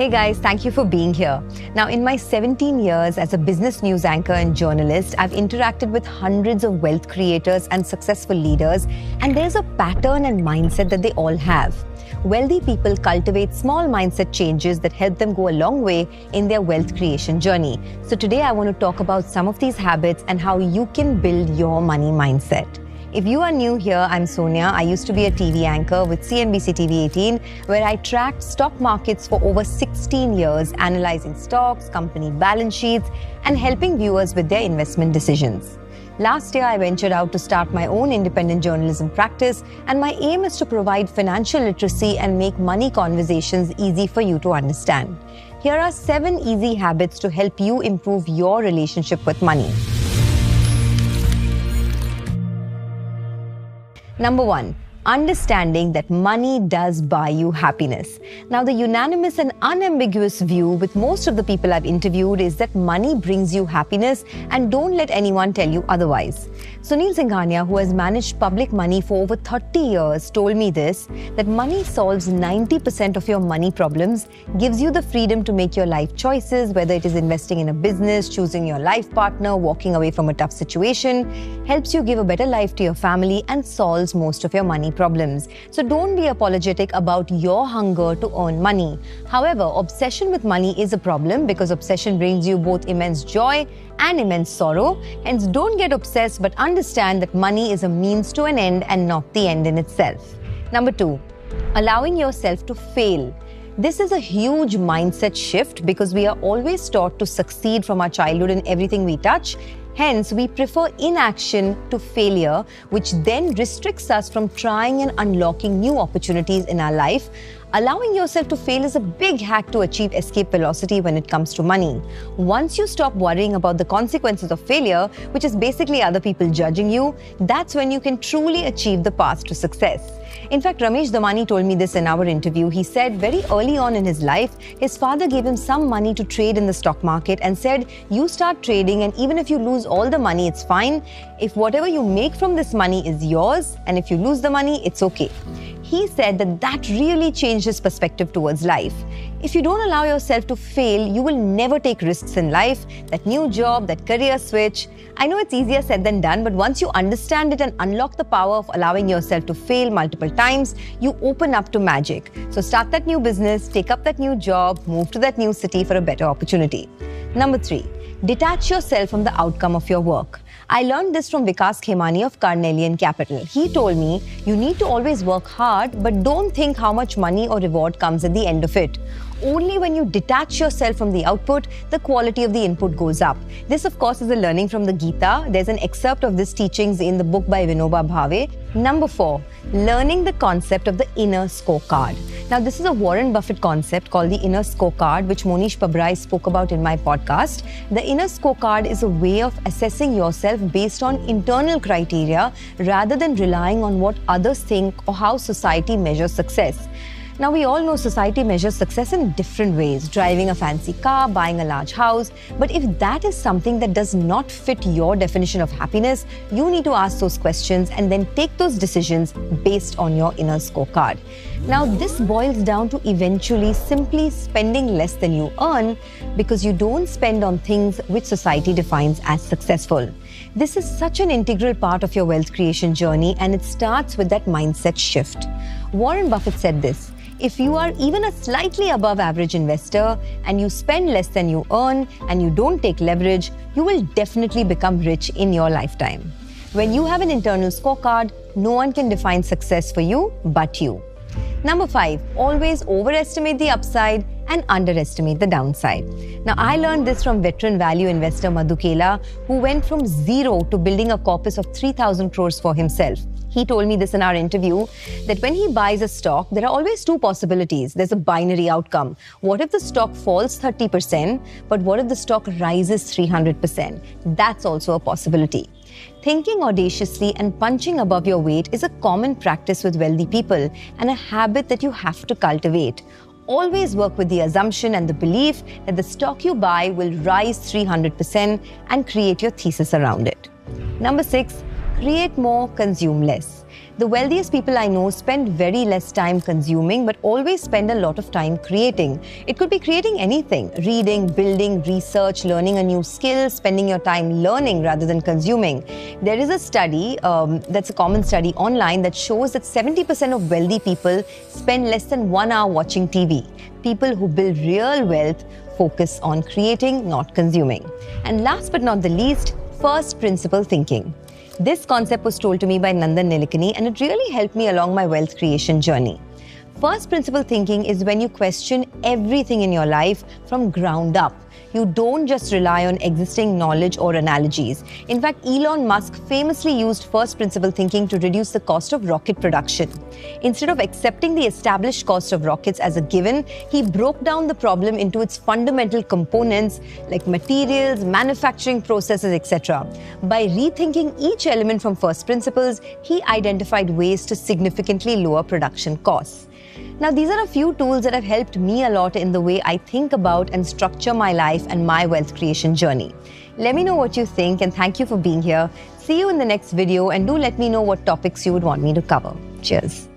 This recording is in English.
Hey guys, thank you for being here. Now, in my 17 years as a business news anchor and journalist, I've interacted with hundreds of wealth creators and successful leaders, and there's a pattern and mindset that they all have. Wealthy people cultivate small mindset changes that help them go a long way in their wealth creation journey. So today I want to talk about some of these habits and how you can build your money mindset. If you are new here, I'm Sonia. I used to be a TV anchor with CNBC TV 18, where I tracked stock markets for over 16 years, analyzing stocks, company balance sheets, and helping viewers with their investment decisions. Last year, I ventured out to start my own independent journalism practice, and my aim is to provide financial literacy and make money conversations easy for you to understand. Here are 7 easy habits to help you improve your relationship with money. Number 1, understanding that money does buy you happiness. Now, the unanimous and unambiguous view with most of the people I've interviewed is that money brings you happiness, and don't let anyone tell you otherwise. Sunil Singhania, who has managed public money for over 30 years, told me this, that money solves 90% of your money problems, gives you the freedom to make your life choices, whether it is investing in a business, choosing your life partner, walking away from a tough situation, helps you give a better life to your family, and solves most of your money problems. So don't be apologetic about your hunger to earn money. However, obsession with money is a problem because obsession brings you both immense joy and immense sorrow. Hence, don't get obsessed, but understand that money is a means to an end and not the end in itself. Number 2, allowing yourself to fail. This is a huge mindset shift because we are always taught to succeed from our childhood in everything we touch. Hence, we prefer inaction to failure, which then restricts us from trying and unlocking new opportunities in our life. Allowing yourself to fail is a big hack to achieve escape velocity when it comes to money. Once you stop worrying about the consequences of failure, which is basically other people judging you, that's when you can truly achieve the path to success. In fact, Ramesh Damani told me this in our interview. He said very early on in his life, his father gave him some money to trade in the stock market and said, you start trading, and even if you lose all the money, it's fine. If whatever you make from this money is yours, and if you lose the money, it's okay. He said that really changed his perspective towards life. If you don't allow yourself to fail, you will never take risks in life. That new job, that career switch. I know it's easier said than done, but once you understand it and unlock the power of allowing yourself to fail multiple times, you open up to magic. So start that new business, take up that new job, move to that new city for a better opportunity. Number 3, detach yourself from the outcome of your work. I learned this from Vikas Khemani of Carnelian Capital. He told me, you need to always work hard, but don't think how much money or reward comes at the end of it. Only when you detach yourself from the output, the quality of the input goes up. This, of course, is a learning from the Gita. There's an excerpt of this teachings in the book by Vinoba Bhave. Number 4, learning the concept of the inner scorecard. Now, this is a Warren Buffett concept called the inner scorecard, which Monish Pabrai spoke about in my podcast. The inner scorecard is a way of assessing yourself based on internal criteria rather than relying on what others think or how society measures success. Now, we all know society measures success in different ways, driving a fancy car, buying a large house. But if that is something that does not fit your definition of happiness, you need to ask those questions and then take those decisions based on your inner scorecard. Now, this boils down to eventually simply spending less than you earn because you don't spend on things which society defines as successful. This is such an integral part of your wealth creation journey, and it starts with that mindset shift. Warren Buffett said this, if you are even a slightly above average investor and you spend less than you earn and you don't take leverage, you will definitely become rich in your lifetime. When you have an internal scorecard, no one can define success for you but you. Number 5, always overestimate the upside and underestimate the downside. Now, I learned this from veteran value investor Madhu Kela, who went from zero to building a corpus of 3,000 crores for himself. He told me this in our interview, that when he buys a stock, there are always 2 possibilities. There's a binary outcome. What if the stock falls 30%, but what if the stock rises 300%? That's also a possibility. Thinking audaciously and punching above your weight is a common practice with wealthy people and a habit that you have to cultivate. Always work with the assumption and the belief that the stock you buy will rise 300% and create your thesis around it. Number 6, create more, consume less. The wealthiest people I know spend very less time consuming, but always spend a lot of time creating. It could be creating anything: reading, building, research, learning a new skill, spending your time learning rather than consuming. There is a study, that's a common study online, that shows that 70% of wealthy people spend less than 1 hour watching TV. People who build real wealth focus on creating, not consuming. And last but not the least, first principle thinking. This concept was told to me by Nandan Nilekani, and it really helped me along my wealth creation journey. First principle thinking is when you question everything in your life from ground up. You don't just rely on existing knowledge or analogies. In fact, Elon Musk famously used first principle thinking to reduce the cost of rocket production. Instead of accepting the established cost of rockets as a given, he broke down the problem into its fundamental components like materials, manufacturing processes, etc. By rethinking each element from first principles, he identified ways to significantly lower production costs. Now, these are a few tools that have helped me a lot in the way I think about and structure my life and my wealth creation journey. Let me know what you think, and thank you for being here. See you in the next video, and do let me know what topics you would want me to cover. Cheers.